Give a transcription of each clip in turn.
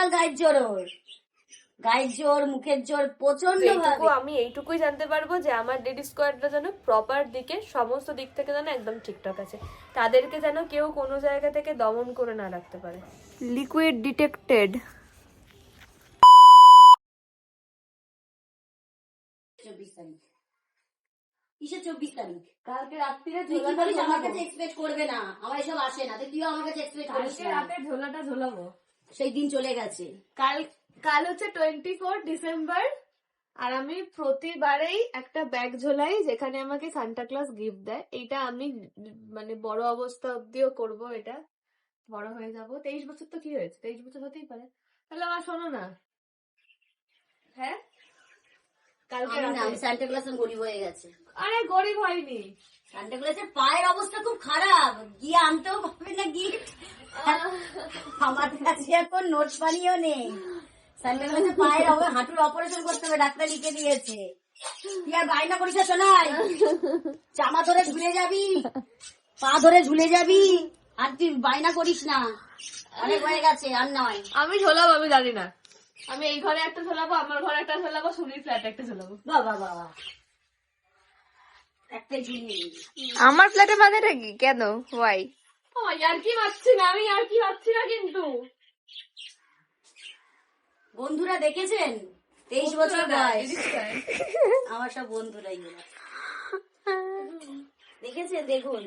বিশাল গায়ের জোর, ওর গায়ের জোর, মুখের জোর প্রচন্ড ভাবে। আমি এইটুকুই জানতে পারবো যে আমার ডেডি স্কোয়াডটা যেন প্রপার দিকে সমস্ত দিক থেকে যেন একদম ঠিকঠাক আছে, তাদেরকে যেন কেউ কোনো জায়গা থেকে দমন করে না রাখতে পারে। Liquid detected. 24 তারিখ, কিসের 24 তারিখ? কালকে রাত্রিরে তুই কি বলিস আমার কাছে এক্সপেক্ট করবে না, আমার এসব আসে না, তুইও আমার কাছে এক্সপেক্ট করিস কালকে না। রাতে ঝোলাটা ঝোলাবো। সেই দিন চলে গেছে। কাল হচ্ছে 24 ডিসেম্বর, আর আমি প্রতিবারেই একটা ব্যাগ ঝোলাই যেখানে আমাকে সান্টা ক্লজ গিফট দেয়। এইটা আমি মানে বড় অবস্থা অব্দিও করব, এটা বড় হয়ে যাব। 23 বছর তো কি হয়েছে, 23 বছর হতেই পারে। তাহলে আমার শোনো না, হ্যাঁ কালকে আমি সান্টা ক্লজ গরিব হয়ে গেছে। আরে গরিব হয়নি, সান্টা ক্লজের পায়ের অবস্থা খুব খারাপ, গিয়ে আনতেও পারবে না গিফট। আমার কাছে এখন নোট পানিও নেই। সান্টা ক্লজের পায়ের হাঁটুর অপারেশন করতে হবে, ডাক্তার লিখে দিয়েছে। তুই আর বায়না করিস না শোনাই, জামা ধরে ঝুলে যাবি, পা ধরে ঝুলে যাবি, আর তুই বায়না করিস না, অনেক হয়ে গেছে আর নয়। আমি ঝোলাবো, আমি জানি না, আমি এই ঘরে একটা ঝোলাবো, আমার ঘরে একটা ঝোলাবো, সুনির ফ্ল্যাটে একটা ঝোলাবো। বাবা বাবা, একটা জিনিস আমার ফ্ল্যাটে মানেটা কি? কেন? ওয়াই? আর কি ভাবছি না, আমি আর কি ভাবছি না, কিন্তু বন্ধুরা দেখেছেন 23 বছর বয়স, আমার সব বন্ধুরাই দেখেছেন, দেখুন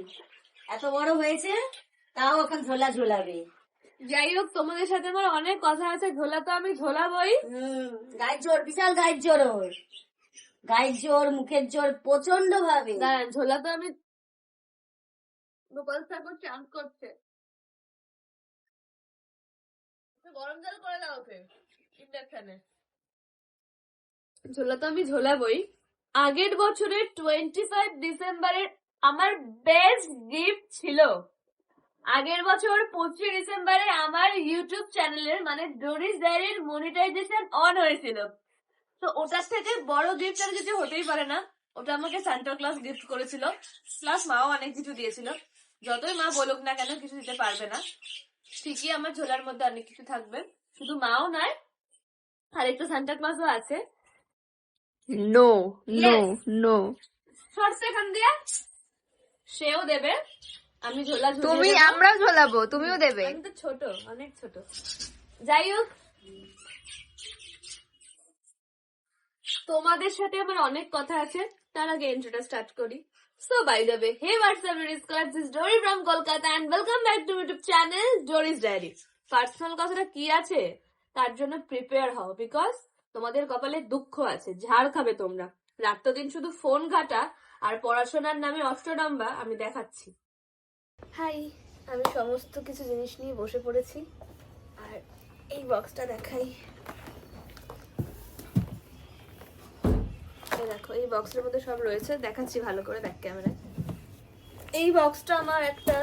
এত বড় হয়েছে তাও এখন ঝোলা ঝোলাবে। যাই হোক, তোমাদের সাথে আমার অনেক কথা আছে, ঝোলা তো আমি ঝোলাবই। গায়ের জোর, বিশাল গায়ের জোর, ওর গায়ের জোর, মুখের জোর প্রচন্ড ভাবে। দাঁড়ান, ঝোলা তো আমি, গোপাল ঠাকুর চান করছে, গরম জল করে দাও ওকে ইন্ডাকশনে। ঝোলা তো আমি ঝোলাবই। আগের বছরের 25 ডিসেম্বরের আমার বেস্ট গিফট ছিল, আগের বছর 25 ডিসেম্বরে আমার ইউটিউব চ্যানেলের মানে ডোরিস ডায়েরির মনিটাইজেশন অন হয়েছিল। তো ওটার থেকে বড় গিফট আর কিছু হতেই পারে না। ওটা আমাকে সান্টা ক্লজ গিফট করেছিল, প্লাস মাও অনেক কিছু দিয়েছিল। যতই মা বলুক না কেন, কিছু দিতে পারবে না। ঠিকই আমার ঝোলার মধ্যে অনেক কিছু থাকবে, শুধু মাও নয়, আর একটু সান্টা ক্লজও আছে। নো নো নো, শর্টস এখান দিয়ে সেও দেবে, আমি ঝোলা তুমি, ঝুলিয়ে দেবো। আমরাও ঝোলাবো, তুমিও দেবে। আমি তো ছোট, অনেক ছোট। যাই হোক, তোমাদের সাথে আমার অনেক কথা আছে, তার আগে ইন্ট্রোটা স্টার্ট করি। So by the way, hey what's up Doris Squad, this is Dory from Kolkata and welcome back to YouTube channel Dory's Diary. Personal কথাটা কি আছে তার জন্য প্রিপেয়ার হও, বিকজ তোমাদের কপালে দুঃখ আছে, ঝাড় খাবে তোমরা। রাত দিন শুধু ফোন ঘাটা আর পড়াশোনার নামে অষ্টডম্বা আমি দেখাচ্ছি। হাই, আমি সমস্ত কিছু জিনিস নিয়ে বসে পড়েছি, আর এই বক্সটা দেখাই। দেখো, এই বক্সের মধ্যে সব রয়েছে, দেখাচ্ছি ভালো করে, ব্যাক ক্যামেরায়। এই বক্সটা আমার একটা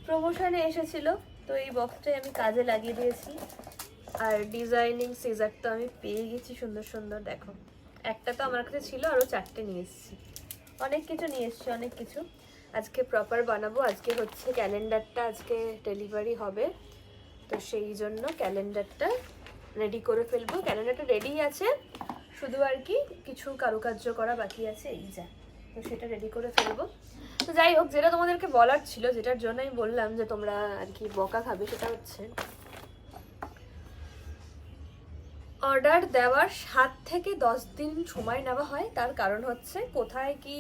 প্রমোশনে এসেছিল, তো এই বক্সটাই আমি কাজে লাগিয়ে দিয়েছি। আর ডিজাইনিং সিজার তো আমি পেয়ে গেছি সুন্দর সুন্দর, দেখো একটা তো আমার কাছে ছিল, আরো 4টে নিয়ে এসেছি, অনেক কিছু নিয়ে এসেছি, অনেক কিছু। আজকে প্রপার বানাবো, আজকে হচ্ছে ক্যালেন্ডারটা, আজকে ডেলিভারি হবে, তো সেই জন্য ক্যালেন্ডারটা রেডি করে ফেলবো। ক্যালেন্ডারটা রেডি আছে, শুধু আর কি কিছু কারুকার্য করা বাকি আছে, এই যা, তো সেটা রেডি করে ফেলবো। তো যাই হোক, যেটা তোমাদেরকে বলার ছিল, যেটার জন্য আমি বললাম যে তোমরা আর কি বকা খাবে, সেটা হচ্ছে অর্ডার দেওয়ার 7 থেকে 10 দিন সময় নেওয়া হয়। তার কারণ হচ্ছে কোথায় কি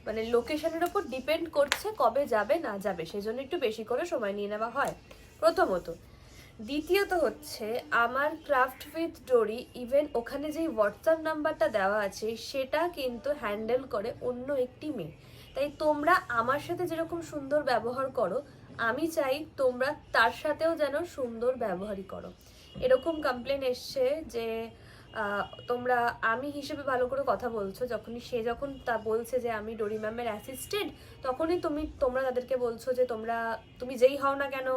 মানে লোকেশনের উপর ডিপেন্ড করছে কবে যাবে না যাবে, সেই জন্য একটু বেশি করে সময় নিয়ে নেওয়া হয় প্রথমত। দ্বিতীয়ত হচ্ছে আমার ক্রাফট উইথ ডোরি, ইভেন ওখানে যেই হোয়াটসঅ্যাপ নাম্বারটা দেওয়া আছে সেটা কিন্তু হ্যান্ডেল করে অন্য একটি মেয়ে। তাই তোমরা আমার সাথে যেরকম সুন্দর ব্যবহার করো, আমি চাই তোমরা তার সাথেও যেন সুন্দর ব্যবহারই করো। এরকম কমপ্লেন এসছে যে তোমরা আমি হিসেবে ভালো করে কথা বলছো, যখনই সে যখন তা বলছে যে আমি ডোরি ম্যামের অ্যাসিস্ট্যান্ট, তখনই তোমরা তাদেরকে বলছো যে তুমি যেই হও না কেন,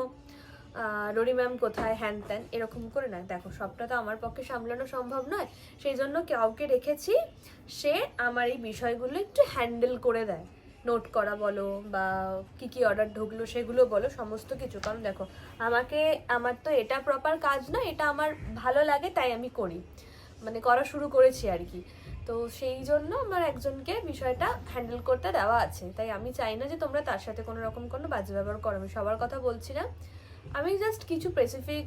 ডোরি ম্যাম কোথায়, হ্যান ত্যান, এরকম করে না। দেখো, সবটা তো আমার পক্ষে সামলানো সম্ভব নয়, সেই জন্য কাউকে রেখেছি, সে আমার এই বিষয়গুলো একটু হ্যান্ডেল করে দেয়। নোট করা বলো বা কি কি অর্ডার ঢুকলো সেগুলো বলো, সমস্ত কিছু। কারণ দেখো আমার তো এটা প্রপার কাজ না, এটা আমার ভালো লাগে তাই আমি করি, মানে করা শুরু করেছি আর কি। তো সেই জন্য আমার একজনকে বিষয়টা হ্যান্ডেল করতে দেওয়া আছে, তাই আমি চাই না যে তোমরা তার সাথে কোনো রকম কোনো বাজে ব্যবহার করো। আমি সবার কথা বলছি না, আমি জাস্ট কিছু স্পেসিফিক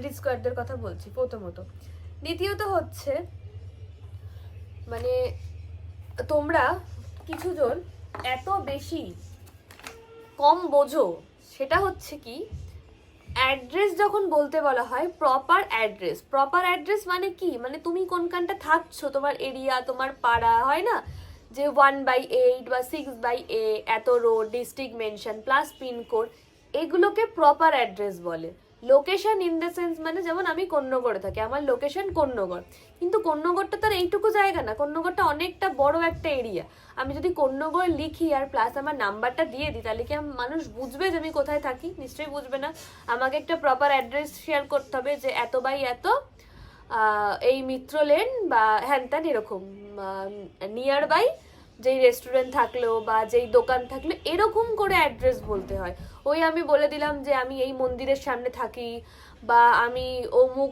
রিস্কয়ারদের কথা বলছি প্রথমত। দ্বিতীয়ত হচ্ছে মানে তোমরা কিছুজন এত বেশি কম বোঝো, সেটা হচ্ছে কি অ্যাড্রেস যখন বলতে বলা হয়, প্রপার অ্যাড্রেস মানে কি, মানে তুমি কোনখানটা থাকছো, তোমার এরিয়া, তোমার পাড়া, হয় না যে 1/8 বা 6/A এত road, district mention plus pincode, এগুলোকে প্রপার অ্যাড্রেস বলে। লোকেশন ইন দ্য সেন্স মানে যেমন আমি কোন্নগরে থাকি, আমার লোকেশন কোন্নগর, কিন্তু কোন্নগরটা তার এইটুকু জায়গা না, কোন্নগরটা অনেকটা বড় একটা এরিয়া। আমি যদি কোন্নগর লিখি আর প্লাস আমার নাম্বারটা দিয়ে দিই, তাহলে কি মানুষ বুঝবে যে আমি কোথায় থাকি? নিশ্চয়ই বুঝবে না। আমাকে একটা প্রপার অ্যাড্রেস শেয়ার করতে হবে যে এত বাই এত এই মিত্র লেন বা হ্যান ত্যান এরকম, নিয়ার বাই যেই রেস্টুরেন্ট থাকলো বা যেই দোকান থাকলো, এরকম করে অ্যাড্রেস বলতে হয়। ওই আমি বলে দিলাম যে আমি এই মন্দিরের সামনে থাকি বা আমি অমুক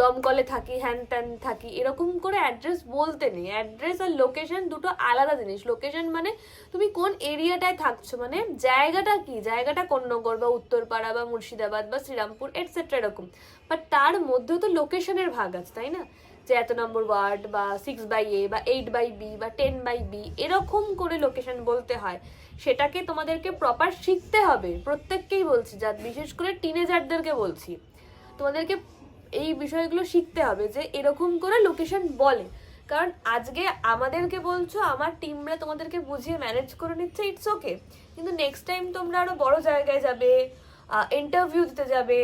দমকলে থাকি, হ্যান ত্যান থাকি, এরকম করে অ্যাড্রেস বলতে নেই। অ্যাড্রেস আর লোকেশন দুটো আলাদা জিনিস। লোকেশন মানে তুমি কোন এরিয়াটায় থাকছো, মানে জায়গাটা কি, জায়গাটা কোন্নগর বা উত্তরপাড়া বা মুর্শিদাবাদ বা শ্রীরামপুর এটসেট্রা এরকম, বাট তার মধ্যেও তো লোকেশনের ভাগ আছে, তাই না? যে এত নম্বর ওয়ার্ড বা 6/A বা 8/B বা 10/B এরকম করে লোকেশন বলতে হয়। সেটাকে তোমাদেরকে প্রপার শিখতে হবে, প্রত্যেককেই বলছি, যা বিশেষ করে টিনেজারদেরকে বলছি, তোমাদেরকে এই বিষয়গুলো শিখতে হবে যে এরকম করে লোকেশন বলে। কারণ আজকে আমাদেরকে বলছো, আমার টিমরা তোমাদেরকে বুঝিয়ে ম্যানেজ করে নিচ্ছে, ইটস ওকে, কিন্তু নেক্সট টাইম তোমরা আরো বড় জায়গায় যাবে, ইন্টারভিউ দিতে যাবে,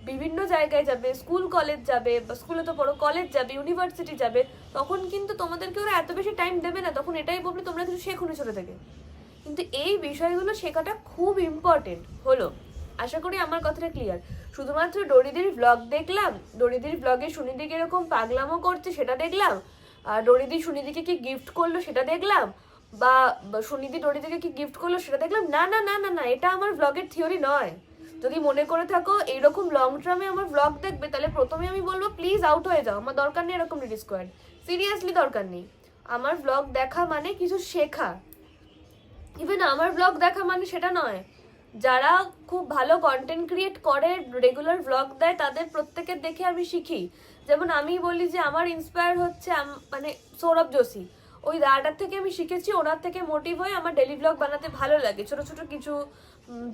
বিভিন্ন জায়গায় যাবে, স্কুল কলেজ যাবে, বা স্কুলে তো বড় কলেজ যাবে, ইউনিভার্সিটি যাবে, তখন কিন্তু তোমাদেরকে ওরা এত বেশি টাইম দেবে না, তখন এটাই বলবে তোমরা কিছু শেখোনি ছোট থেকে। কিন্তু এই বিষয়গুলো শেখাটা খুব ইম্পর্টেন্ট হলো। আশা করি আমার কথাটা ক্লিয়ার। শুধুমাত্র ডরিদির ব্লগ দেখলাম, ডরিদির ব্লগে সুনিদিকে এরকম পাগলামো করছে সেটা দেখলাম, ডরিদি সুনিদিকে কি গিফট করলো সেটা দেখলাম, বা সুনিদি ডরিদিকে কি গিফট করলো সেটা দেখলাম, না না না না না, এটা আমার ব্লগের থিওরি নয়। যদি মনে করে থাকো এইরকম লং টার্মে আমার ব্লগ দেখবে, তাহলে প্রথমে আমি বলবো প্লিজ আউট হয়ে যাও, আমার দরকার নেই এরকম রিডিস করার, সিরিয়াসলি দরকার নেই। আমার ব্লগ দেখা মানে কিছু শেখা। ইভেন আমার ব্লগ দেখা মানে সেটা নয়, যারা খুব ভালো কন্টেন্ট ক্রিয়েট করে, রেগুলার ব্লগ দেয়, তাদের প্রত্যেকের দেখে আমি শিখি। যেমন আমি বলি যে আমার ইন্সপায়ার হচ্ছে মানে সৌরভ যোশী, ওই দাদাটার থেকে আমি শিখেছি, ওনার থেকে মোটিভ হয়ে আমার ডেলি ব্লগ বানাতে ভালো লাগে। ছোট ছোট কিছু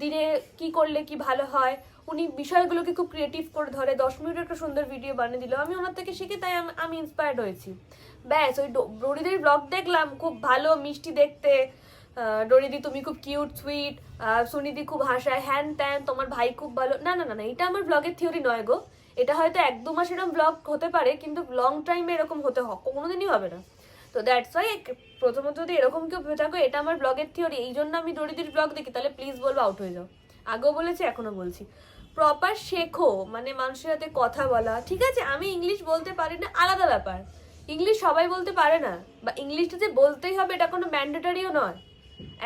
দিনে কি করলে কি ভালো হয়, উনি বিষয়গুলোকে খুব ক্রিয়েটিভ করে ধরে, 10 মিনিট একটা সুন্দর ভিডিও বানিয়ে দিল, আমি ওনার থেকে শিখি, তাই আমি ইন্সপায়ার্ড হয়েছি। ব্যাস, ওই ডরিদের ব্লগ দেখলাম, খুব ভালো মিষ্টি দেখতে, ডরিদি তুমি খুব কিউট সুইট, সুনিদি খুব হাসায়, হ্যান ত্যান, তোমার ভাই খুব ভালো, না না না না, এটা আমার ব্লগের থিওরি নয় গো। এটা হয়তো 1-2 মাস এরকম ব্লগ হতে পারে, কিন্তু লং টাইমে এরকম হতে কোনোদিনই হবে না। তো দ্যাটস ওয়াই প্রথমত যদি এরকম কেউ ভেবে থাকো এটা আমার ব্লগের থিওরি, এই জন্য আমি ডরিদির ব্লগ দেখি, তাহলে প্লিজ বলবো আউট হয়ে যাও। আগেও বলেছি, এখনো বলছি, প্রপার শেখো, মানে মানুষের সাথে কথা বলা। ঠিক আছে, আমি ইংলিশ বলতে পারি না, আলাদা ব্যাপার, ইংলিশ সবাই বলতে পারে না, বা ইংলিশটা যে বলতেই হবে এটা কোনো ম্যান্ডেটরিও নয়,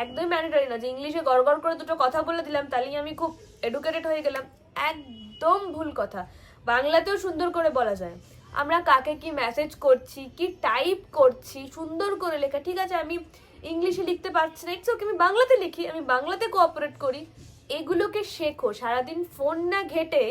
একদমই ম্যান্ডেটরি না যে ইংলিশে গড়গড় করে দুটো কথা বলে দিলাম তাহলেই আমি খুব এডুকেটেড হয়ে গেলাম, একদম ভুল কথা। বাংলাতেও সুন্দর করে বলা যায়, আমরা কাকে কি মেসেজ করছি, কি টাইপ করছি, সুন্দর করে লেখা। ঠিক আছে, আমি ইংলিশে লিখতে পারছি না, ইটস ওকে, আমি বাংলাতে লিখি, আমি বাংলাতে কোঅপারেট করি। এগুলোকে শেখো, সারাদিন ফোন না ঘেটে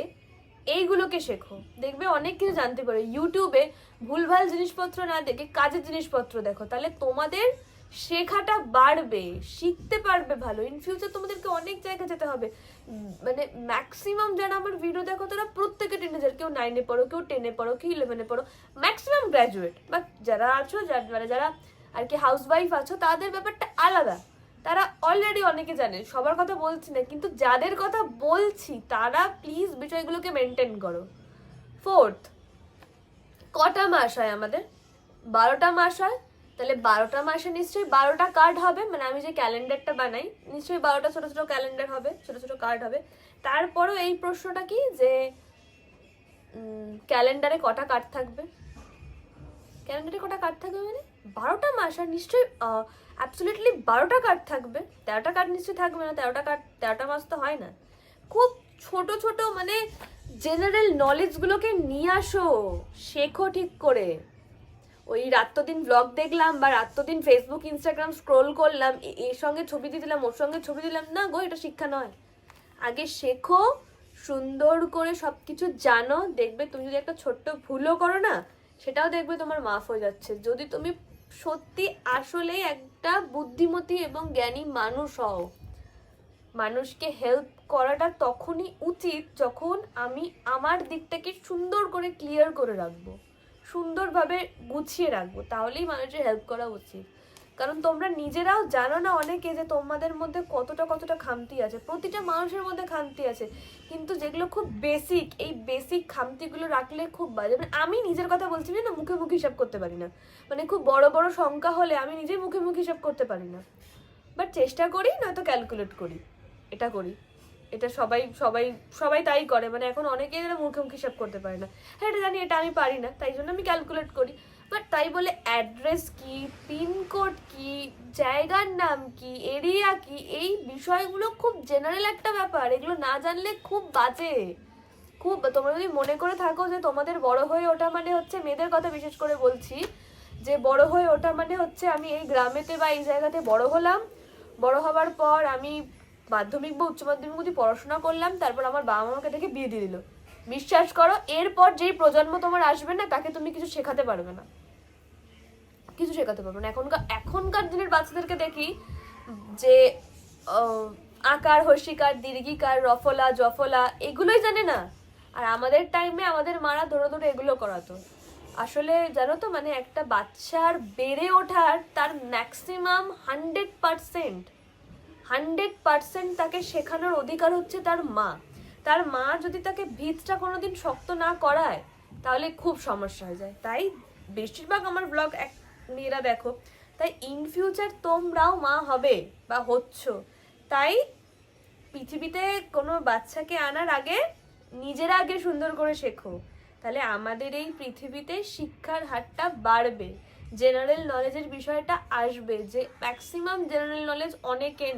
এইগুলোকে শেখো, দেখবে অনেক কিছু জানতে পারো। ইউটিউবে ভুলভাল জিনিসপত্র না দেখে কাজের জিনিসপত্র দেখো, তাহলে তোমাদের শেখাটা বাড়বে, শিখতে পারবে ভালো। ইন ফিউচার তোমাদেরকে অনেক জায়গায় যেতে হবে। মানে ম্যাক্সিমাম যারা আমার ভিডিও দেখো তারা প্রত্যেকে টিনেজার, কেউ 9-এ পড়ো, কেউ 10-এ পড়ো, কেউ 11-এ পড়ো, ম্যাক্সিমাম গ্র্যাজুয়েট। বাট যারা আছো, যারা আর কি হাউস ওয়াইফ আছো, তাদের ব্যাপারটা আলাদা, তারা অলরেডি অনেকে জানে, সবার কথা বলছি না, কিন্তু যাদের কথা বলছি তারা প্লিজ বিষয়গুলোকে মেনটেন করো। ফোর্থ, কটা মাস হয় আমাদের? 12টা মাস হয়, তাহলে 12টা মাসে নিশ্চয়ই 12টা কার্ড হবে, মানে আমি যে ক্যালেন্ডারটা বানাই নিশ্চয়ই 12টা ছোট ছোট ক্যালেন্ডার হবে, ছোট ছোট কার্ড হবে। তারপরও এই প্রশ্নটা কি যে ক্যালেন্ডারে কটা কার্ড থাকবে? ক্যালেন্ডারে কটা কার্ড থাকবে মানে 12টা মাস, আর নিশ্চয়ই অ্যাবসলিউটলি 12টা কার্ড থাকবে, 13টা কার্ড নিশ্চয়ই থাকবে না, 13টা মাস তো হয় না। খুব ছোট ছোট মানে জেনারেল নলেজগুলোকে নিয়ে আসো, শেখো ঠিক করে। ওই রাত্তদিন ব্লগ দেখলাম বা রাত্তদিন ফেসবুক ইনস্টাগ্রাম স্ক্রোল করলাম, এর সঙ্গে ছবি দিয়ে দিলাম, ওর সঙ্গে ছবি দিলাম, না গো, এটা শিক্ষা নয়। আগে শেখো, সুন্দর করে সবকিছু জানো, দেখবে তুমি যদি একটা ছোট্ট ভুলও করো না, সেটাও দেখবে তোমার মাফ হয়ে যাচ্ছে, যদি তুমি সত্যি আসলেই একটা বুদ্ধিমতী এবং জ্ঞানী মানুষ হও। মানুষকে হেল্প করাটা তখনই উচিত যখন আমি আমার দিকটাকে সুন্দর করে ক্লিয়ার করে রাখবো, সুন্দরভাবে গুছিয়ে রাখবো, তাহলেই মানুষের হেল্প করা উচিত। কারণ তোমরা নিজেরাও জানো না অনেকে যে তোমাদের মধ্যে কতটা খামতি আছে। প্রতিটা মানুষের মধ্যে খামতি আছে, কিন্তু যেগুলো খুব বেসিক, এই বেসিক খামতিগুলো রাখলে খুব বাজে। মানে আমি নিজের কথা বলছি না, মুখে মুখে হিসাব করতে পারি না, মানে খুব বড় বড় সংখ্যা হলে আমি নিজেই মুখে মুখে হিসাব করতে পারি না, বাট চেষ্টা করি, নয়তো ক্যালকুলেট করি, এটা করি। এটা সবাই সবাই সবাই তাই করে, মানে এখন অনেকেই মুখে মুখে হিসাব করতে পারে না। হ্যাঁ, এটা জানি, এটা আমি পারি না, তাই জন্য আমি ক্যালকুলেট করি। বাট তাই বলে অ্যাড্রেস কি, পিনকোড কি, জায়গার নাম কি, এরিয়া কি, এই বিষয়গুলো খুব জেনারেল একটা ব্যাপার, এগুলো না জানলে খুব বাজে। খুব, তোমরা যদি মনে করে থাকো যে তোমাদের বড় হয়ে ওঠা মানে হচ্ছে, মেয়েদের কথা বিশেষ করে বলছি, যে বড় হয়ে ওঠা মানে হচ্ছে আমি এই গ্রামেতে বা এই জায়গাতে বড় হলাম, বড় হওয়ার পর আমি মাধ্যমিক বা উচ্চ মাধ্যমিক অবধি পড়াশোনা করলাম, তারপর আমার বাবা মাকে দেখে বিয়ে দিয়ে দিল। বিশ্বাস করো, এরপর যেই প্রজন্ম তোমার আসবে না, তাকে তুমি কিছু শেখাতে পারবে না, কিছু শেখাতে পারবে না। এখনকার দিনের বাচ্চাদেরকে দেখি যে আকার, হর্ষিকার, দীর্ঘিকার, রফলা, জফলা এগুলোই জানে না। আর আমাদের টাইমে আমাদের মারা ধরে ধরে এগুলো করাতো। আসলে জানো তো, মানে একটা বাচ্চার বেড়ে ওঠার তার ম্যাক্সিমাম 100% তাকে শেখানোর অধিকার হচ্ছে তার মা। তার মা যদি তাকে ভিতটা কোনোদিন শক্ত না করায়, তাহলে খুব সমস্যা হয়ে যায়। তাই বেশিরভাগ আমার ব্লগ মেয়েরা দেখো, তাই ইন ফিউচার তোমরাও মা হবে বা হচ্ছ। তাই পৃথিবীতে কোনো বাচ্চাকে আনার আগে নিজেরা আগে সুন্দর করে শেখো, তাহলে আমাদের এই পৃথিবীতে শিক্ষার হারটা বাড়বে, জেনারেল নলেজের বিষয়টা আসবে। যে ম্যাক্সিমাম জেনারেল নলেজ অনেকের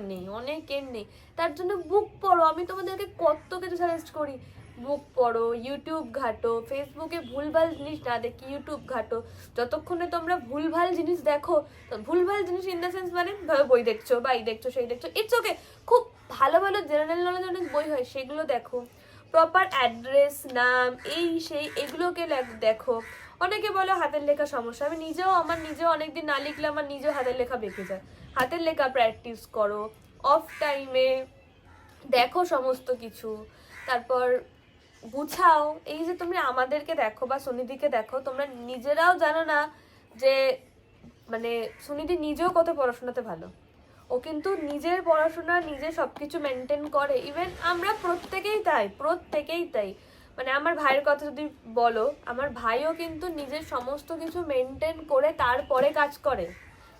নেই। তার জন্য বুক পড়ো। আমি তোমাদেরকে কত কিছু সাজেস্ট করি, বুক পড়ো, ইউটিউব ঘাটো, ফেসবুকে ভুলভাল জিনিস না দেখি ইউটিউব ঘাটো। যতক্ষণে তোমরা ভুলভাল জিনিস দেখো, ভুলভাল জিনিস ইন দ্য সেন্স মানে ধরো বই দেখছো বা এই দেখছো সেই দেখছো, ইটস ওকে, খুব ভালো ভালো জেনারেল নলেজ অনেক বই হয়, সেগুলো দেখো। প্রপার অ্যাড্রেস, নাম, এই সেই এগুলোকে দেখো। অনেকে বলো হাতের লেখা সমস্যা, আমার নিজেও অনেকদিন না লিখলে আমার নিজেও হাতের লেখা বেঁকে যায়। হাতের লেখা প্র্যাকটিস করো, অফ টাইমে দেখো সমস্ত কিছু, তারপর গুছাও। এই যে তুমি আমাদেরকে দেখো বা সুনিধিকে দেখো, তোমরা নিজেরাও জানো না যে মানে সুনিধি নিজেও কত পড়াশোনাতে ভালো। ও কিন্তু নিজের পড়াশোনা, নিজে সবকিছু মেনটেন করে। ইভেন আমরা প্রত্যেকেই তাই। মানে আমার ভাইয়ের কথা যদি বলো, আমার ভাইও কিন্তু নিজের সমস্ত কিছু মেনটেন করে তারপরে কাজ করে।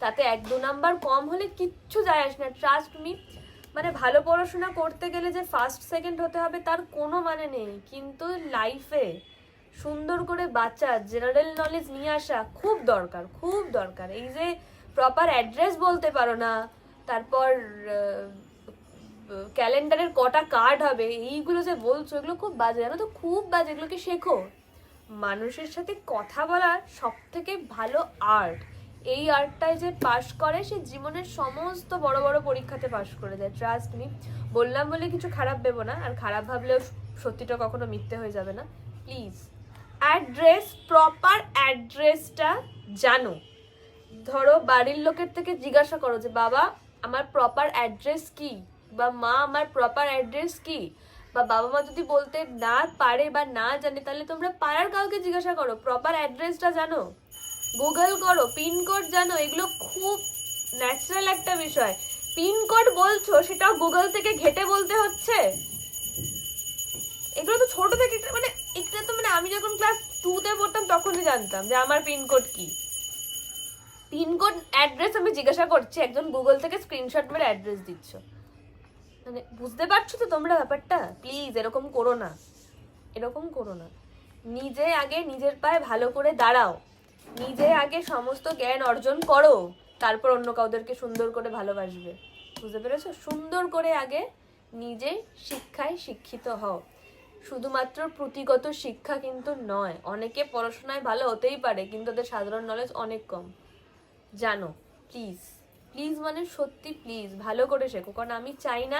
তাতে 1-2 নাম্বার কম হলে কিচ্ছু যায় আসে না, ট্রাস্ট মি। মানে ভালো পড়াশোনা করতে গেলে যে ফার্স্ট সেকেন্ড হতে হবে তার কোনো মানে নেই, কিন্তু লাইফে সুন্দর করে বাঁচা, জেনারেল নলেজ নিয়ে আসা খুব দরকার। এই যে প্রপার অ্যাড্রেস বলতে পারো না, তারপর ক্যালেন্ডারের কটা কার্ড হবে, এইগুলো যে বলছো, এগুলো খুব বাজে, জানো তো, খুব বাজে। এগুলোকে শেখো। মানুষের সাথে কথা বলার সব থেকে ভালো আর্ট, এই আর্টটায় যে পাশ করে সে জীবনের সমস্ত বড় বড় পরীক্ষাতে পাশ করে যায়, ট্রাস্ট মি। বললাম বলে কিছু খারাপ ভেবো না, আর খারাপ ভাবলেও সত্যিটা কখনো মিথ্যে হয়ে যাবে না, প্লিজ। অ্যাড্রেস, প্রপার অ্যাড্রেসটা জানো। ধরো বাড়ির লোকের থেকে জিজ্ঞাসা করো যে বাবা আমার প্রপার অ্যাড্রেস কি, বা মা আমার প্রপার অ্যাড্রেস কি। বা বাবা মা যদি বলতে না পারে বা না জানে, তাহলে তোমরা পাড়ার কাউকে জিজ্ঞাসা করো, প্রপার অ্যাড্রেসটা জানো, গুগল করো, পিনকোড জানো। এগুলো খুব ন্যাচারাল একটা বিষয়। পিনকোড বলছো, সেটাও গুগল থেকে ঘেটে বলতে হচ্ছে। এগুলো তো ছোট থেকে মানে এটা তো মানে আমি যখন ক্লাস 2-তে পড়তাম তখনই জানতাম যে আমার পিনকোড কি। পিনকোড অ্যাড্রেস আমি জিজ্ঞাসা করছি, একজন গুগল থেকে স্ক্রিনশট মেরে অ্যাড্রেস দিচ্ছ। মানে বুঝতে পারছো তো তোমরা ব্যাপারটা? প্লিজ এরকম করো না। নিজে আগে নিজের পায়ে ভালো করে দাঁড়াও, নিজে আগে সমস্ত জ্ঞান অর্জন করো, তারপর অন্য কাউদেরকে সুন্দর করে ভালোবাসবে। বুঝতে পেরেছো? সুন্দর করে আগে নিজে শিক্ষায় শিক্ষিত হও। শুধুমাত্র পুঁথিগত শিক্ষা কিন্তু নয়, অনেকে পড়াশোনায় ভালো হতেই পারে কিন্তু তাদের সাধারণ নলেজ অনেক কম। জানো, প্লিজ প্লিজ মানে সত্যি প্লিজ ভালো করে শেখো, কারণ আমি চাই না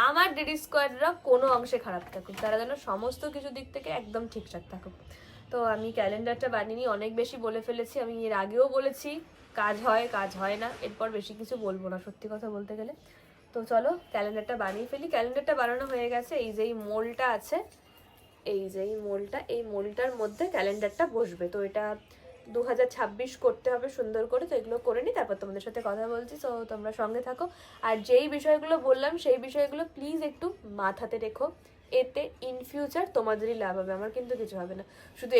আমার ডেডি স্কোয়াডরা কোনো অংশে খারাপ থাকুক, তারা যেন সমস্ত কিছু দিক থেকে একদম ঠিকঠাক থাকুক। তো আমি ক্যালেন্ডারটা বানিয়ে নিয়ে অনেক বেশি বলে ফেলেছি, আমি এর আগেও বলেছি কাজ হয় কাজ হয় না, এরপর বেশি কিছু বলবো না সত্যি কথা বলতে গেলে। তো চলো ক্যালেন্ডারটা বানিয়ে ফেলি। ক্যালেন্ডারটা বানানো হয়ে গেছে, এই যে মোলটা আছে, এই যে এই মোলটার মধ্যে ক্যালেন্ডারটা বসবে। তো এটা 2026 করতে হবে সুন্দর করে, তো এগুলো করে নিই তারপর তোমাদের সাথে কথা বলছি। তো তোমরা সঙ্গে থাকো, আর যেই বিষয়গুলো বললাম সেই বিষয়গুলো প্লিজ একটু মাথাতে রেখো, এতে ইন ফিউচার তোমাদেরই লাভ হবে, আমার কিন্তু কিছু হবে না। শুধু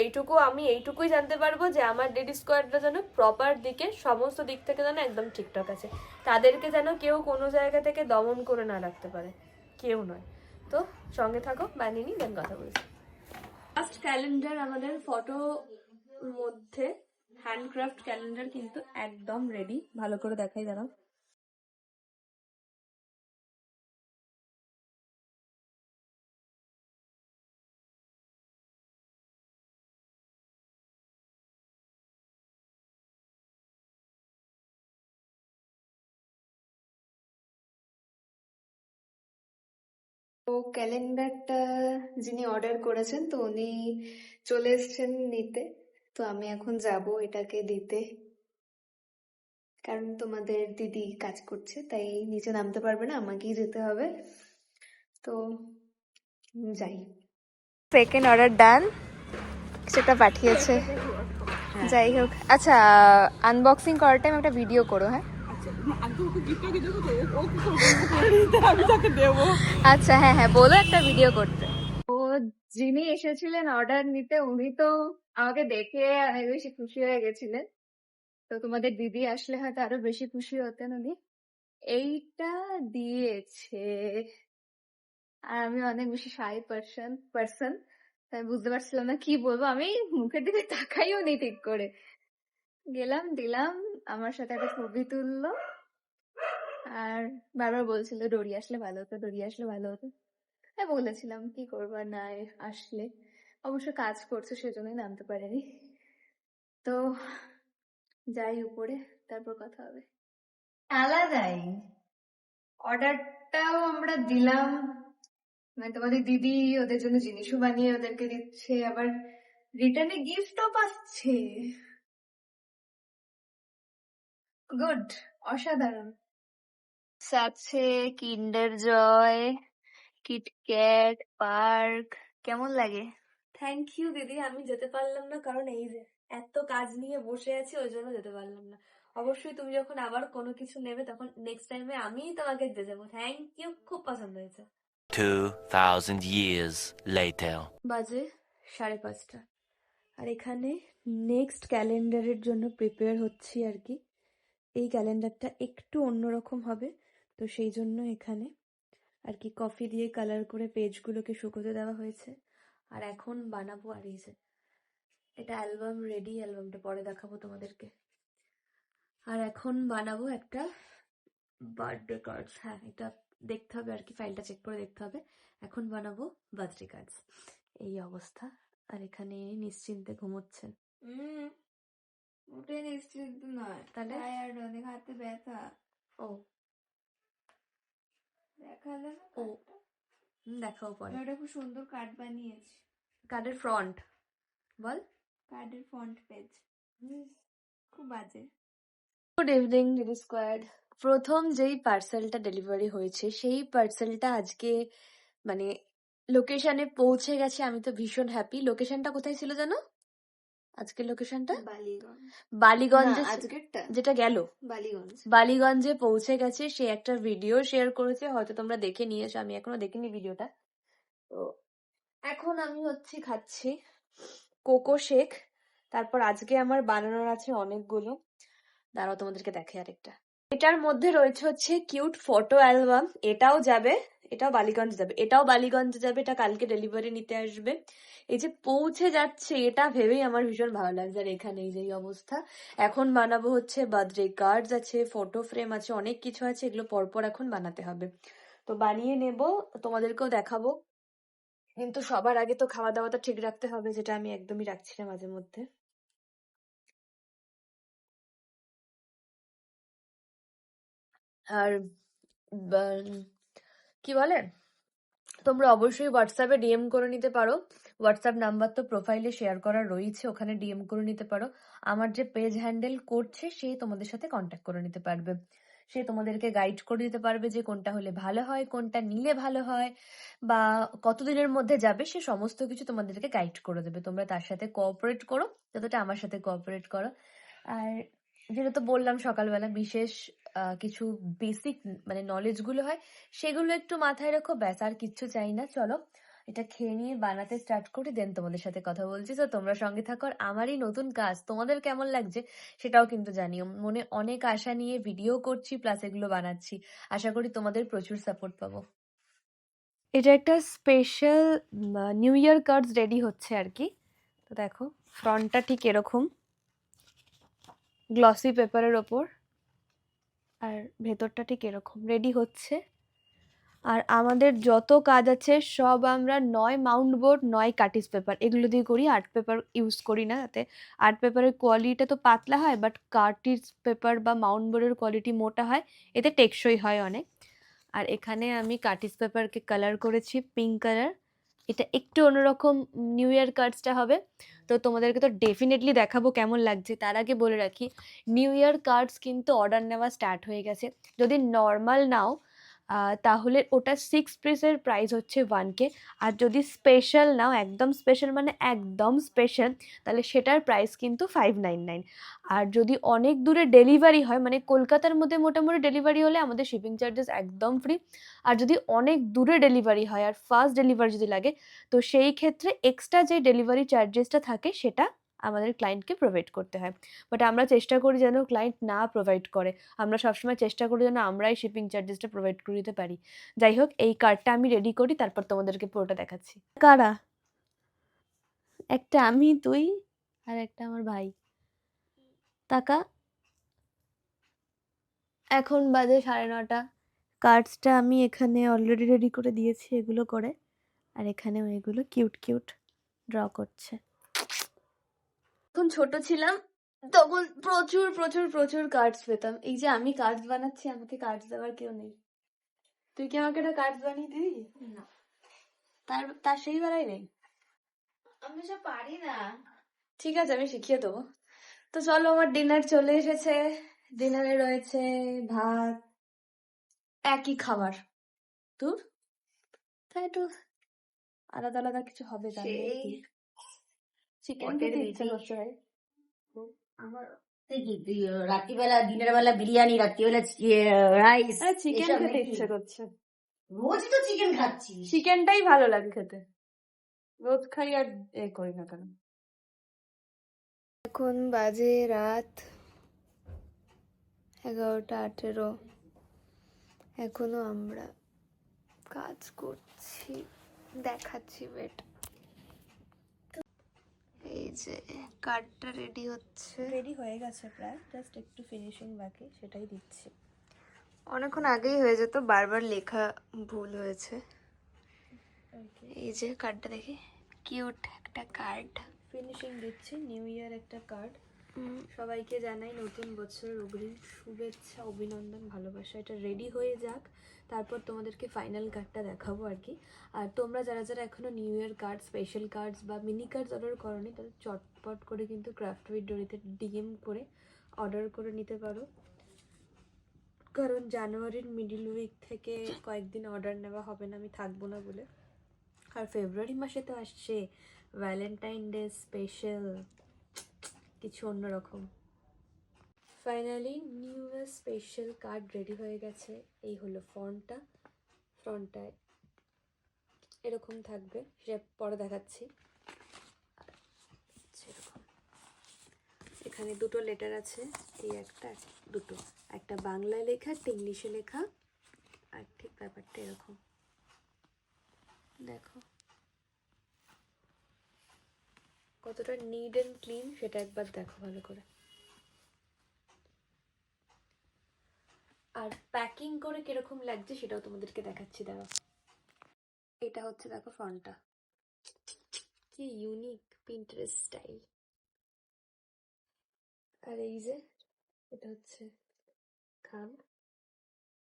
আমি এইটুকুই জানতে পারবো যে আমার ডেডি স্কোয়াডটা যেন প্রপার দিকে সমস্ত দিক থেকে যেন একদম ঠিকঠাক আছে, তাদেরকে যেন কেউ কোনো জায়গা থেকে দমন করে না রাখতে পারে, কেউ নয়। তো সঙ্গে থাকো, বানিয়ে নিই, দেন কথা বলছি। ফার্স্ট ক্যালেন্ডার আমাদের ফটো মধ্যে হ্যান্ডক্রাফট ক্যালেন্ডার কিন্তু একদম রেডি, ভালো করে দেখাই দাঁড়াও। তো ক্যালেন্ডারটা যিনি অর্ডার করেছেন তো উনি চলে এসেছেন নিতে। তো আমি এখন যাব এটাকে দিতে, কারণ তোমাদের দিদি কাজ করছে তাই নিচে নামতে পারবে না, আমাকেই যেতে হবে। তো যাই। সেকেন্ড অর্ডার ডান, সেটা পাঠিয়েছে। যাই হোক, আচ্ছা আনবক্সিং করার টাইম একটা ভিডিও করো, হ্যাঁ? আচ্ছা হ্যাঁ হ্যাঁ, বলো একটা ভিডিও করতে। ও যিনি এসেছিলেন অর্ডার নিতে উনি তো আমাকে দেখে অনেক বেশি খুশি হয়ে গেছিলেন। তো তোমাদের দিদি আসলে হয়তো আরো বেশি খুশি হতেন উনি। এইটা দিয়েছে, আর আমি অনেক বেশি শাই পার্সন, তাই বুঝতে পারছিলাম না কি বলবো, আমি মুখের দিকে তাকাইও নি ঠিক করে। গেলাম, দিলাম, আমার সাথে একটা ছবি তুললো, আর বারবার বলছিল ডোরি আসলে ভালো হতো, ডোরি আসলে ভালো হতো। হ্যাঁ বলেছিলাম, কি করবো আর না আসলে। অবশ্য কাজ করছে সেজন্যই নামতে পারেনি। তো যাই উপরে, তারপর কথা হবে। আলাদাই অর্ডারটাও আমরা দিলাম, মানে তোমাদের দিদি ওদের জন্য জিনিসও বানিয়ে ওদেরকে দিচ্ছে, আবার রিটার্নে গিফটও পাচ্ছে। গুড, অসাধারণ। আছে কিন্ডার জয়, কিটক্যাট, পার্ক। কেমন লাগে? থ্যাংক ইউ দিদি, আমি যেতে পারলাম না কারণ এই যে এত কাজ নিয়ে বসে আছি, ওই জন্য যেতে পারলাম না। অবশ্যই তুমি যখন আবার কোনো কিছু নেবে তখন নেক্সট টাইমে আমিই তোমাকে দিয়ে যাবো। থ্যাংক ইউ, খুব পছন্দ হয়েছে। 2000 years later. বাজে 5:30, আর এখানে নেক্সট ক্যালেন্ডারের জন্য প্রিপেয়ার হচ্ছি আর কি। এই ক্যালেন্ডারটা একটু অন্যরকম হবে, তো সেই জন্য এখানে আর কি কফি দিয়ে কালার করে পেজগুলোকে শুকোতে দেওয়া হয়েছে। আর এখন বানাবো, আর এই যে এটা অ্যালবাম রেডি, অ্যালবামটা পরে দেখাবো তোমাদেরকে। আর এখন বানাবো একটা বার্থডে কার্ডস, হ্যাঁ এটা দেখতে হবে আর কি, ফাইলটা চেক করে দেখতে হবে। এখন বানাবো বার্থডে কার্ডস, এই অবস্থা। আর এখানে নিশ্চিন্তে ঘুমোচ্ছেন। ওটাই নিশ্চিন্ত নয়, তাহলে টায়ার্ড, অনেক হাতে ব্যথা। ও দেখালে না ও দেখাও পরে। ওটা খুব সুন্দর কার্ড বানিয়েছি। কার্ডের ফ্রন্ট বল, কার্ডের ফ্রন্ট পেজ খুব বাজে। Good evening DD squad. প্রথম যেই পার্সেলটা ডেলিভারি হয়েছে সেই পার্সেলটা আজকে মানে লোকেশনে পৌঁছে গেছে, আমি তো ভীষণ হ্যাপি। লোকেশনটা কোথায় ছিল জানো? আজকের লোকেশনটা বালিগঞ্জ। বালিগঞ্জে, আজকেরটা যেটা গেল বালিগঞ্জ। বালিগঞ্জে পৌঁছে গেছে। সে একটা ভিডিও শেয়ার করেছে, হয়তো তোমরা দেখে নিয়েছো, আমি এখনো দেখিনি ভিডিওটা। তো এখন আমি খাচ্ছি কোকো শেক। তারপর আজকে আমার বানানোর আছে অনেকগুলো, দাঁড়াও তোমাদেরকে দেখে আরেকটা। এটার মধ্যে রয়েছে কিউট ফটো অ্যালবাম, এটাও যাবে, এটাও বালিগঞ্জ যাবে, এটাও বালিগঞ্জ যাবে, এটা কালকে ডেলিভারি নিতে আসবে। এই যে পৌঁছে যাচ্ছে এটা ভেবেই আমার ভীষণ ভালো লাগছে। আর এখানে এই যে এই অবস্থা, এখন বানাবো হচ্ছে বার্থডে কার্ডস আছে, ফটো ফ্রেম আছে, অনেক কিছু আছে, এগুলো পরপর এখন বানাতে হবে। তো বানিয়ে নেব, তোমাদেরকেও দেখাবো। কিন্তু সবার আগে তো খাওয়া দাওয়াটা ঠিক রাখতে হবে, যেটা আমি একদমই রাখছি না মাঝে মধ্যে। আর কি বলে, তোমরা অবশ্যই হোয়াটসঅ্যাপে ডিএম করে নিতে পারো। হোয়াটসঅ্যাপ নাম্বার তো প্রোফাইলে শেয়ার করা রয়েছে, ওখানে ডিএম করে নিতে পারো। আমার যে পেজ হ্যান্ডেল করছে সে তোমাদের সাথে কন্ট্যাক্ট করে নিতে পারবে। সে তোমাদেরকে গাইড করে দিতে পারবে যে কোনটা হলে ভালো হয়, কোনটা নিলে ভালো হয়, বা কতদিনের মধ্যে যাবে, সে সমস্ত কিছু তোমাদেরকে গাইড করে দেবে। তোমরা তার সাথে কোঅপারেট করো যতটা আমার সাথে কোঅপারেট করো। আর যেটা তো বললাম সকালবেলা, বিশেষ কিছু বেসিক মানে নলেজ গুলো হয় সেগুলো একটু মাথায় রাখো, ব্যাস আর কিচ্ছু চাই না। চলো এটা খেয়ে নিয়ে বানাতে স্টার্ট করি, দেন তোমাদের সাথে কথা বলছি। তো তোমরা সঙ্গে থাকো, আর আমার এই নতুন কাজ তোমাদের কেমন লাগছে সেটাও কিন্তু জানিও। মনে অনেক আশা নিয়ে ভিডিও করছি, প্লাস এগুলো বানাচ্ছি, আশা করি তোমাদের প্রচুর সাপোর্ট পাবো। এটা একটা special new year cards ready হচ্ছে আর কি। তো দেখো ফ্রন্টটা ঠিক এরকম গ্লসি পেপারের ওপর, আর ভেতরটা ঠিক এরকম রেডি হচ্ছে। আর আমাদের যত কাজ আছে সব আমরা নয় মাউন্ট বোর্ড নয় কাটিস পেপার এগুলো দিয়ে করি, আর্ট পেপার ইউজ করি না। তাতে আর্ট পেপারের কোয়ালিটি তো পাতলা হয়, বাট কাটিস পেপার বা মাউন্ট বোর্ডের কোয়ালিটি মোটা হয়, এতে টেকসই হয় অনেক। আর এখানে আমি কাটিস পেপারকে কালার করেছি পিঙ্ক কালার। এটা একটু অন্যরকম নিউ ইয়ার কার্ডসটা হবে, তো তোমাদেরকে তো ডেফিনেটলি দেখাবো কেমন লাগছে। তার আগে বলে রাখি, নিউ ইয়ার কার্ডস কিন্তু অর্ডার নেওয়া স্টার্ট হয়ে গেছে। যদি নর্মাল নাও তাহলে ওটা 6 পিসের প্রাইস হচ্ছে 1K, আর যদি স্পেশাল নাও, একদম স্পেশাল মানে একদম স্পেশাল, তাহলে সেটার প্রাইস কিন্তু 599। আর যদি অনেক দূরে ডেলিভারি হয়, মানে কলকাতার মধ্যে মোটামুটি ডেলিভারি হলে আমাদের শিপিং চার্জেস একদম ফ্রি। আর যদি অনেক দূরে ডেলিভারি হয় আর ফার্স্ট ডেলিভারি যদি লাগে, তো সেই ক্ষেত্রে এক্সট্রা যে ডেলিভারি চার্জেসটা থাকে সেটা আমাদের ক্লায়েন্টকে প্রোভাইড করতে হয়। বাট আমরা চেষ্টা করি যেন ক্লায়েন্ট না প্রোভাইড করে, আমরা সবসময় চেষ্টা করি যেন আমরাই শিপিং চার্জেসটা প্রোভাইড করে দিতে পারি। যাই হোক, এই কার্ডটা আমি রেডি করি, তারপর তোমাদেরকে পুরোটা দেখাচ্ছি। কারা? একটা আমি, তুই, আর একটা আমার ভাই। টাকা এখন বাজে 9:30। কার্ডসটা আমি এখানে অলরেডি রেডি করে দিয়েছি এগুলো করে, আর এখানেও এগুলো কিউট কিউট ড্র করছে। যখন ছোট ছিলাম তখন প্রচুর প্রচুর প্রচুর কার্ডস পেতাম। এই যে আমি কার্ডস বানাচ্ছি, আমাকে কার্ডস দেওয়ার কেউ নেই। তুই কি আমাকে একটা কার্ডস বানিয়ে দিবি? না, তার তার সেই বেলায় নেই। আমি সব পারি না। ঠিক আছে, আমি শিখিয়ে দেবো। তো চলো, আমার ডিনার চলে এসেছে। ডিনারে রয়েছে ভাত, একই খাবার। তোর তাই একটু আলাদা আলাদা কিছু হবে জানলে। সেই চিকেন পটের খেতে ইচ্ছে বেটি। করছে ভাই। আমার এই যে রাত্রিবেলা, দিনের বেলা বিরিয়ানি, রাত্রিবেলা রাইস, আরে চিকেন এসব খেতে নাকি? ইচ্ছে করছে। রোজই তো চিকেন খাচ্ছি। চিকেনটাই ভালো লাগে খেতে, রোজ খাই আর এ করি না কেন। এখন বাজে রাত 11:18। এখনো আমরা কাজ করছি, দেখাচ্ছি ওয়েট। এই যে কার্ডটা রেডি হচ্ছে, রেডি হয়ে গেছে প্রায়, জাস্ট একটু ফিনিশিং বাকি, সেটাই দিচ্ছি। অনেকক্ষণ আগেই হয়ে যেত, বারবার লেখা ভুল হয়েছে। এই যে কার্ডটা দেখি, কিউট একটা কার্ড ফিনিশিং দিচ্ছি। নিউ ইয়ার একটা কার্ড, সবাইকে জানাই নতুন বছরের অগ্রিম শুভেচ্ছা, অভিনন্দন, ভালোবাসা। এটা রেডি হয়ে যাক, তারপর তোমাদেরকে ফাইনাল কার্ডটা দেখাবো আর কি। আর তোমরা যারা যারা এখনো new year card, special cards বা মিনি কার্ডস অর্ডার করোনি, তাদের চটপট করে কিন্তু ক্রাফট উইথ ডোরিতে ডিএম করে অর্ডার করে নিতে পারো, কারণ জানুয়ারির মিডিল উইক থেকে কয়েকদিন অর্ডার নেওয়া হবে না, আমি থাকবো না বলে। আর ফেব্রুয়ারি মাসে তো আসছে ভ্যালেন্টাইন ডে স্পেশাল, কিছু অন্যরকম। Finally new year special card ready হয়ে গেছে। এই হলো ফ্রন্টটায় এরকম থাকবে, সেটা পরে দেখাচ্ছি। সেরকম এখানে দুটো লেটার আছে, এই একটা দুটো, একটা বাংলায় লেখা, একটা ইংলিশে লেখা, আর ঠিক ব্যাপারটা এরকম। দেখো কতটা নিট অ্যান্ড ক্লিন সেটা একবার দেখো ভালো করে। আর প্যাকিং করে কিরকম লাগছে সেটাও তোমাদেরকে দেখাচ্ছি, দাঁড়াও। এটা হচ্ছে দেখো ফ্রন্টটা, কি ইউনিক পিন্টারেস্ট স্টাইল। আর এই যে এটা হচ্ছে খাম,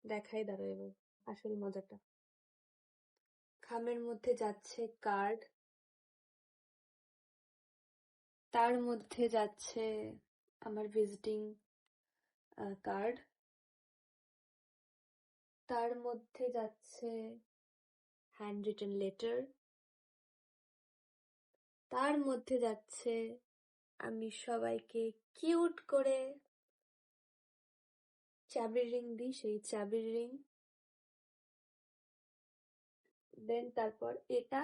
দেখাই দাঁড়াও এবার আসল মজাটা। খামের মধ্যে যাচ্ছে কার্ড, তার মধ্যে যাচ্ছে আমার ভিজিটিং কার্ড, তার মধ্যে যাচ্ছে হ্যান্ড রিটেন লেটার, তার মধ্যে যাচ্ছে আমি সবাইকে কিউট করে চাবির রিং দিই, সেই চাবির রিং। দেন তারপর এটা,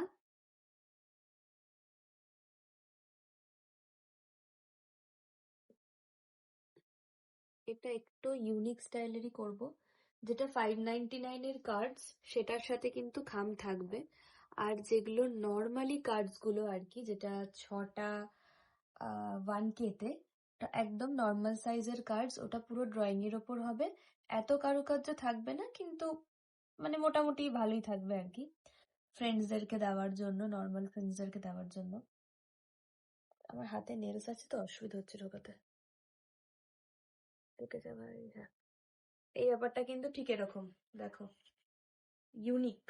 এটা একটু ইউনিক স্টাইলেরই করব, যেটা 599 এর কার্ডস সেটার সাথে কিন্তু খাম থাকবে। আর যেগুলো নর্মালি কার্ডস গুলো আর কি, যেটা 6টা 1K তে, একদম নর্মাল সাইজের কার্ডস, ওটা পুরো ড্রয়িং এর ওপর হবে। এত কারুকার্য থাকবে না, কিন্তু মানে মোটামুটি ভালোই থাকবে আর কি, ফ্রেন্ডসদেরকে দেওয়ার জন্য, নর্মাল ফ্রেন্ডসদেরকে দেওয়ার জন্য। আমার হাতে নেলস আছে তো অসুবিধা হচ্ছে ঢোকাতে, ঢুকে যাবে। হ্যাঁ, এই ব্যাপারটা কিন্তু ঠিক এরকম, দেখো ইউনিক,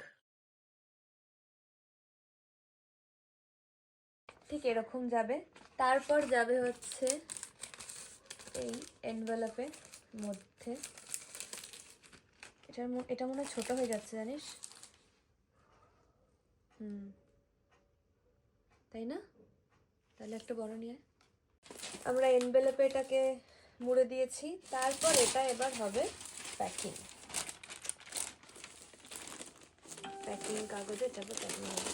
ঠিক এরকম যাবে। তারপর যাবে হচ্ছে এই এনভেলপের মধ্যে, এটা মনে হয় ছোট হয়ে যাচ্ছে জানিস, তাই না? তাহলে একটা বড় নিয়ে আয়। আমরা এনভেলপে এটাকে মুড়ে দিয়েছি, তারপর এটা এবার হবে প্যাকিং, প্যাকিং কাগজে তারপর প্যাকিং হবে।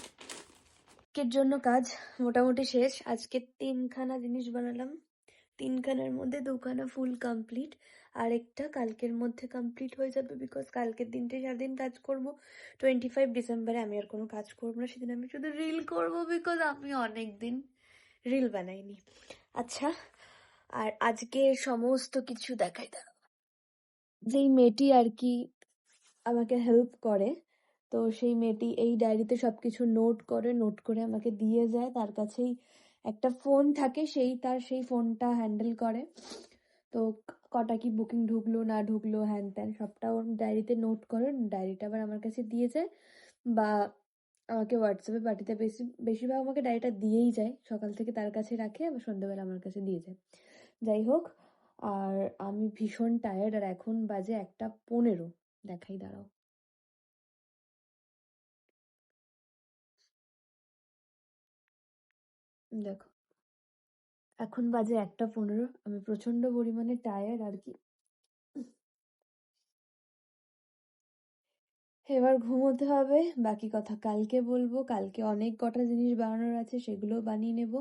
আজকের জন্য কাজ মোটামুটি শেষ। আজকে 3খানা জিনিস বানালাম, 3খানার মধ্যে 2খানা ফুল কমপ্লিট, আর একটা কালকের মধ্যে কমপ্লিট হয়ে যাবে, বিকজ কালকের দিনটাই সারাদিন কাজ করব। 25 ডিসেম্বরে আমি আর কোনো কাজ করবো না, সেদিন আমি শুধু রিল করবো, বিকজ আমি অনেক দিন রিল বানাইনি। আচ্ছা, আর আজকে সমস্ত কিছু দেখাই, দাঁড়াও। যেই মেয়েটি আর কি আমাকে হেল্প করে, তো সেই মেয়েটি এই ডায়েরিতে সবকিছু নোট করে আমাকে দিয়ে যায়। তার কাছেই একটা ফোন থাকে, সেই ফোনটা হ্যান্ডেল করে। তো কটা কি বুকিং ঢুকলো না ঢুকলো হ্যান ত্যান সবটা ওর ডায়েরিতে নোট করে, ডায়েরিটা আবার আমার কাছে দিয়ে যায়, বা আমাকে হোয়াটসঅ্যাপে পাঠিয়ে, বেশিরভাগ আমাকে ডায়েরিটা দিয়েই যায়, সকাল থেকে তার কাছে রাখে, আবার সন্ধ্যাবেলা আমার কাছে দিয়ে যায়। যাই হোক, আর আমি ভীষণ টায়ার্ড, আর এখন বাজে 1:15, দেখাই দাঁড়াও। দেখো এখন বাজে 1:15, আমি প্রচন্ড পরিমাণে টায়ার্ড আর কি। এবার ঘুমোতে হবে, বাকি কথা কালকে বলবো। কালকে অনেক কটা জিনিস বানানোর আছে, সেগুলো বানিয়ে নেব।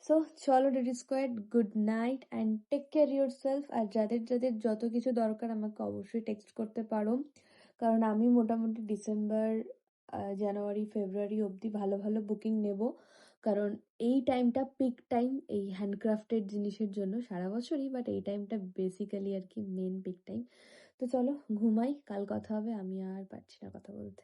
সো চলো DD squad, good night and take care yourself. আর যাদের যাদের যত কিছু দরকার আমাকে অবশ্যই টেক্সট করতে পারো, কারণ আমি মোটামুটি ডিসেম্বর, জানুয়ারি, ফেব্রুয়ারি অবধি ভালো ভালো বুকিং নেব, কারণ এই টাইমটা পিক টাইম এই হ্যান্ডক্রাফটেড জিনিসের জন্য, সারা বছরই, বাট এই টাইমটা বেসিক্যালি আর কি মেন পিক টাইম। তো চলো ঘুমাই, কাল কথা হবে, আমি আর পারছি না কথা বলতে।